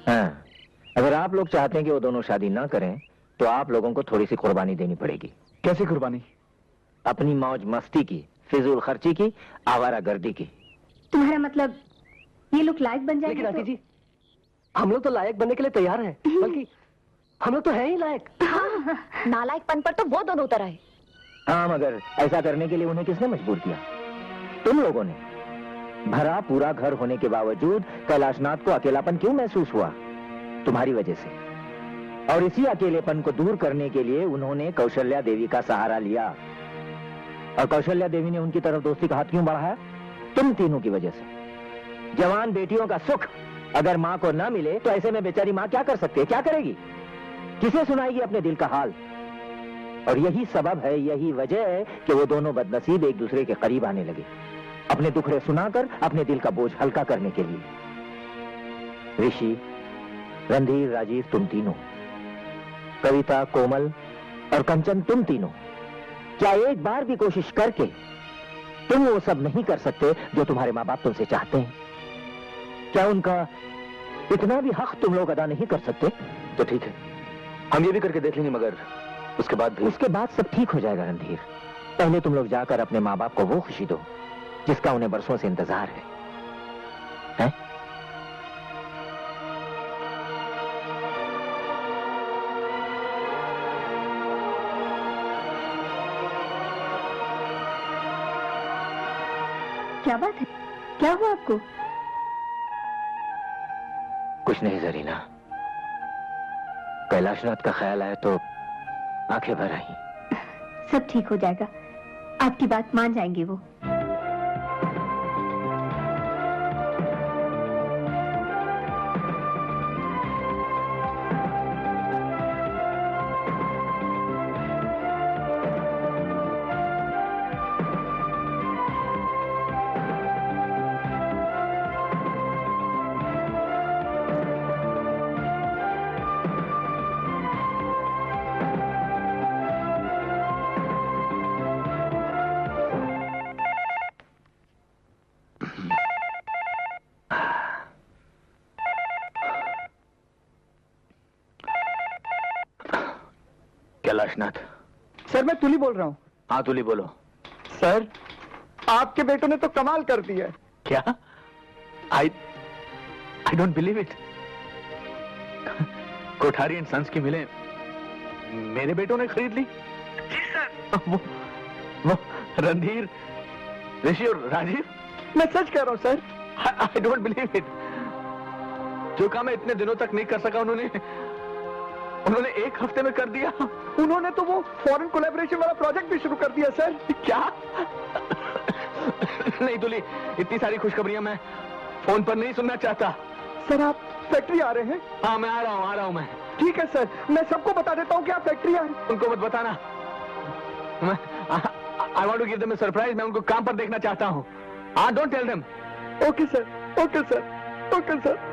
हाँ, अगर आप लोग चाहते हैं कि वो दोनों शादी ना करें तो आप लोगों को थोड़ी सी कुर्बानी देनी पड़ेगी। कैसी कुर्बानी? अपनी मौज मस्ती की, फिजूल खर्ची की, आवारागर्दी की। तुम्हारा मतलब ये लोग लायक बन जाएंगे? लेकिन आंटी जी, हम लोग तो लायक बनने के लिए तैयार हैं, बल्कि हम लोग तो हैं ही लायक। हाँ, नालायकपन पर तो वो दोनों उतर आए। हाँ, मगर ऐसा करने के लिए उन्हें किसने मजबूर किया? तुम लोगों ने। भरा पूरा घर होने के बावजूद कैलाशनाथ को अकेलापन क्यों महसूस हुआ? तुम्हारी वजह से। और इसी अकेलेपन को दूर करने के लिए उन्होंने कौशल्या देवी का सहारा लिया। और कौशल्या देवी ने उनकी तरफ दोस्ती का हाथ क्यों बढ़ाया? तुम तीनों की वजह से। जवान बेटियों का सुख अगर मां को ना मिले तो ऐसे में बेचारी मां क्या कर सकती है? क्या करेगी? किसे सुनाएगी अपने दिल का हाल? और यही सबब है, यही वजह है कि वो दोनों बदनसीब एक दूसरे के करीब आने लगे, अपने दुखड़े सुनाकर अपने दिल का बोझ हल्का करने के लिए। ऋषि, रणधीर, राजीव, तुम तीनों, कविता, कोमल और कंचन, तुम तीनों, क्या एक बार भी कोशिश करके तुम वो सब नहीं कर सकते जो तुम्हारे माँ बाप तुमसे चाहते हैं? क्या उनका इतना भी हक तुम लोग अदा नहीं कर सकते? तो ठीक है, हम ये भी करके देख लेंगे, मगर उसके बाद सब ठीक हो जाएगा रणधीर। पहले तुम लोग जाकर अपने माँ बाप को वो खुशी दो जिसका उन्हें बरसों से इंतजार है? क्या बात है? क्या हुआ आपको? कुछ नहीं जरीना, कैलाशनाथ का ख्याल आया तो आंखें भर आई। सब ठीक हो जाएगा, आपकी बात मान जाएंगे वो। कैलाशनाथ। सर, मैं तुली बोल रहा हूँ। हाँ, तुली बोलो। सर, आपके बेटों ने तो कमाल कर दिया। क्या? I don't believe it. Kothari and sons की मिलें मेरे बेटों ने खरीद ली? जी सर। वो रणधीर, ऋषि और राजीव? मैं सच कह रहा हूँ sir. I don't believe it. जो काम मैं इतने दिनों तक नहीं कर सका उन्होंने एक हफ्ते में कर दिया। उन्होंने तो वो फॉरेन कोलैबोरेशन वाला प्रोजेक्ट भी शुरू कर दिया सर। क्या? नहीं तुली, इतनी सारी खुशखबरियां मैं फोन पर नहीं सुनना चाहता। सर, आप फैक्ट्री आ रहे हैं? हाँ, मैं आ रहा हूँ मैं। ठीक है सर, मैं सबको बता देता हूँ कि आप फैक्ट्री आ रहे हैं। उनको मत बताना। I want to give them a surprise. मैं उनको काम पर देखना चाहता हूँ। Don't tell them. Okay sir, okay sir, okay sir.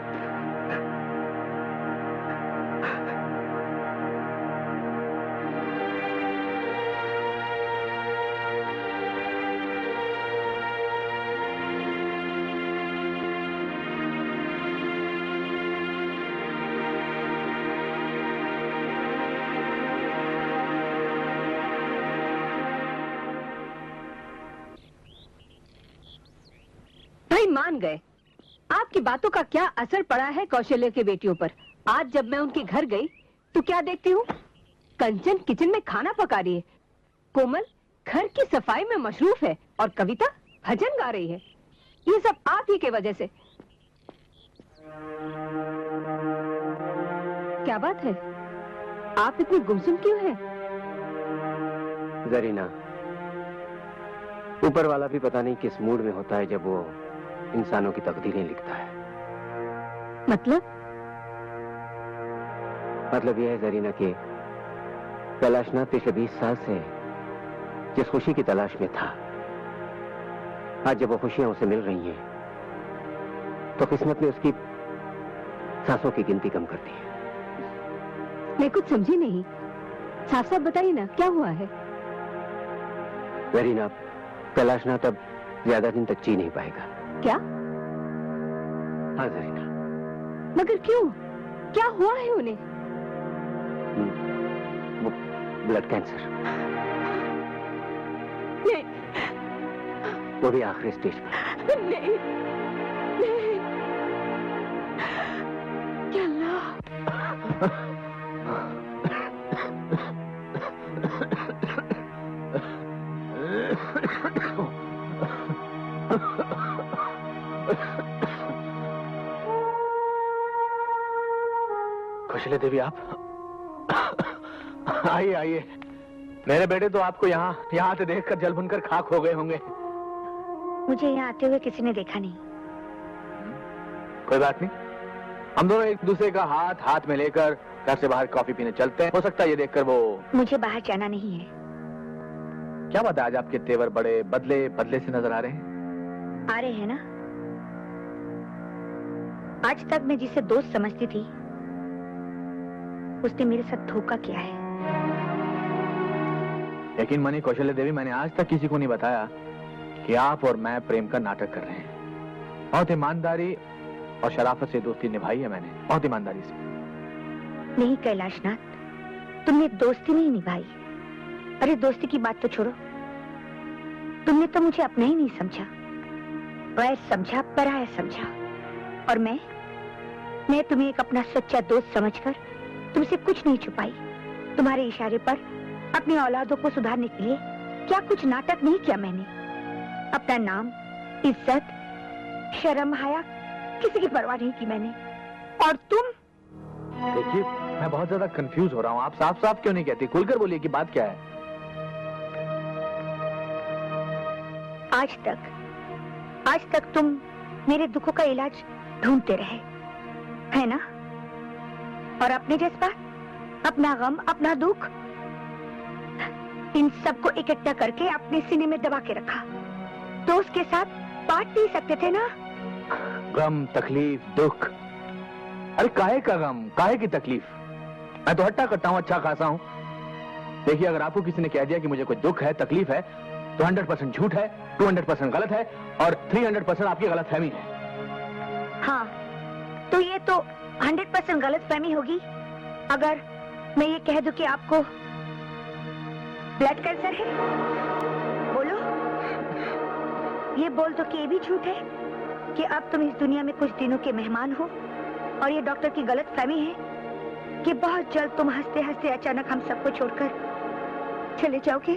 मान गए। आपकी बातों का क्या असर पड़ा है कौशल्य के बेटियों पर? आज जब मैं उनके घर गई तो क्या देखती हूँ? कंचन किचन में खाना पका रही है, कोमल घर की सफाई में मशरूफ है और कविता भजन गा रही है। ये सब आप ही के वजह से। क्या बात है? आप इतनी गुमसुम क्यों हैं? जरीना, ऊपर वाला भी पता नहीं किस मूड में होता है जब वो इंसानों की तकदीरें लिखता है। मतलब यह है जरीना कि कैलाशनाथ पिछले 20 साल से जिस खुशी की तलाश में था, आज जब वो खुशियां उसे मिल रही हैं तो किस्मत ने उसकी सांसों की गिनती कम कर दी है। मैं कुछ समझी नहीं, साफ साफ बताइए ना, क्या हुआ है? जरीना, कैलाशनाथ अब ज्यादा दिन तक जी नहीं पाएगा। क्या? हाँ जरीना। मगर क्यों? क्या हुआ है उन्हें? वो ब्लड कैंसर, नहीं वो भी आखिरी स्टेज पर। नहीं नहीं, क्या अल्लाह। कौशल्या देवी, आप आइए आइए। मेरे बेटे तो आपको यहाँ से देखकर जल भुनकर खाक हो गए होंगे। मुझे यहाँ आते हुए किसी ने देखा नहीं। कोई बात नहीं, हम दोनों एक दूसरे का हाथ में लेकर घर से बाहर कॉफी पीने चलते हैं। हो सकता है ये देखकर वो। मुझे बाहर जाना नहीं है। क्या बात है, आज आपके तेवर बड़े बदले से नजर आ रहे हैं। आ रहे हैं ना। आज तक मैं जिसे दोस्त समझती थी उसने मेरे साथ धोखा किया है। यकीन मानिए कौशल्या देवी, मैंने आज तक किसी को नहीं बताया कि आप और मैं प्रेम का नाटक कर रहे हैं। बहुत ईमानदारी और शराफत से दोस्ती निभाई है मैंने, बहुत ईमानदारी से। नहीं कैलाशनाथ, तुमने दोस्ती नहीं निभाई। अरे दोस्ती की बात तो छोड़ो, तुमने तो मुझे अपना ही नहीं समझा, गैर समझा, पराया समझा। और मैं तुम्हें एक अपना सच्चा दोस्त समझकर तुमसे कुछ नहीं छुपाई। तुम्हारे इशारे पर अपनी औलादों को सुधारने के लिए क्या कुछ नाटक नहीं किया मैंने। अपना नाम, इज्जत, शर्म, हया किसी की परवाह नहीं की मैंने। और तुम? देखिए, मैं बहुत ज्यादा कंफ्यूज हो रहा हूँ। आप साफ साफ क्यों नहीं कहती? खुलकर बोलिए कि बात क्या है। आज तक तुम मेरे दुखों का इलाज ढूंढते रहे, है ना? और अपने जज्बात, अपना गम, अपना दुख, इन सबको इकट्ठा करके अपने सीने में दबा के रखा। दोस्त के साथ बांट नहीं सकते थे ना? गम, तकलीफ, दुख। अरे काहे का गम, काहे की तकलीफ? मैं तो हट्टा कट्टा हूँ, अच्छा खासा हूँ। देखिए, अगर आपको किसी ने कह दिया कि मुझे कोई दुख है, तकलीफ है, तो 100% झूठ है, 200% गलत है और 300% आपकी गलतफहमी है। हाँ, तो ये तो 100% गलतफहमी होगी अगर मैं ये कह दूं कि आपको ब्लड कैंसर है। बोलो, ये बोल दो कि ये भी झूठ है कि अब तुम इस दुनिया में कुछ दिनों के मेहमान हो और ये डॉक्टर की गलतफहमी है कि बहुत जल्द तुम हंसते हंसते अचानक हम सबको छोड़कर चले जाओगे।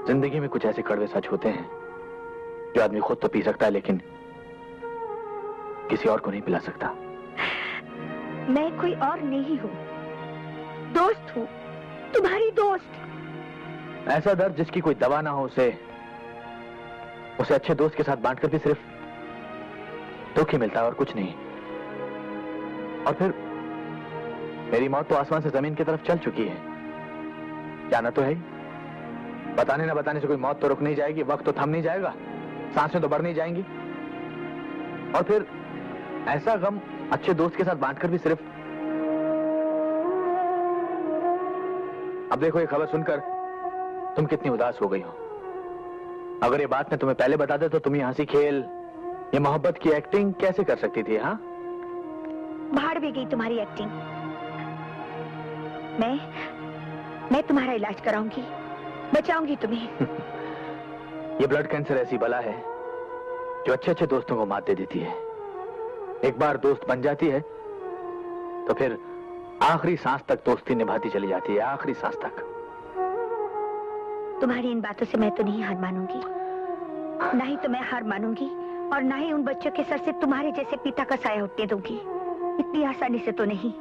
जिंदगी में कुछ ऐसे कड़वे सच होते हैं जो आदमी खुद तो पी सकता है लेकिन किसी और को नहीं पिला सकता। मैं कोई और नहीं हूँ, दोस्त हूँ, तुम्हारी दोस्त। ऐसा दर्द जिसकी कोई दवा ना हो, उसे अच्छे दोस्त के साथ बांटकर भी सिर्फ दुख ही मिलता है और कुछ नहीं। और फिर मेरी मौत तो आसमान से जमीन की तरफ चल चुकी है, जाना तो है ही। बताने ना बताने से कोई मौत तो रुक नहीं जाएगी, वक्त तो थम नहीं जाएगा, सांसें तो बढ़ नहीं जाएंगी। और फिर ऐसा गम अच्छे दोस्त के साथ बांटकर भी सिर्फ। अब देखो, ये खबर सुनकर तुम कितनी उदास हो गई हो। अगर ये बात मैं तुम्हें पहले बता दे तो तुम ये हंसी खेल, ये मोहब्बत की एक्टिंग कैसे कर सकती थी? हाँ, भाड़ भी गई तुम्हारी एक्टिंग। मैं तुम्हारा इलाज कराऊंगी, बचाऊंगी तुम्हें। ये ब्लड कैंसर ऐसी बला है जो अच्छे अच्छे दोस्तों को मात दे देती है। एक बार दोस्त बन जाती है तो फिर आखिरी सांस तक दोस्ती निभाती चली जाती है, आखिरी सांस तक। तुम्हारी इन बातों से मैं तो नहीं हार मानूंगी, ना ही तो मैं हार मानूंगी और ना ही उन बच्चों के सर से तुम्हारे जैसे पिता का साया उठने दूंगी। इतनी आसानी से तो नहीं।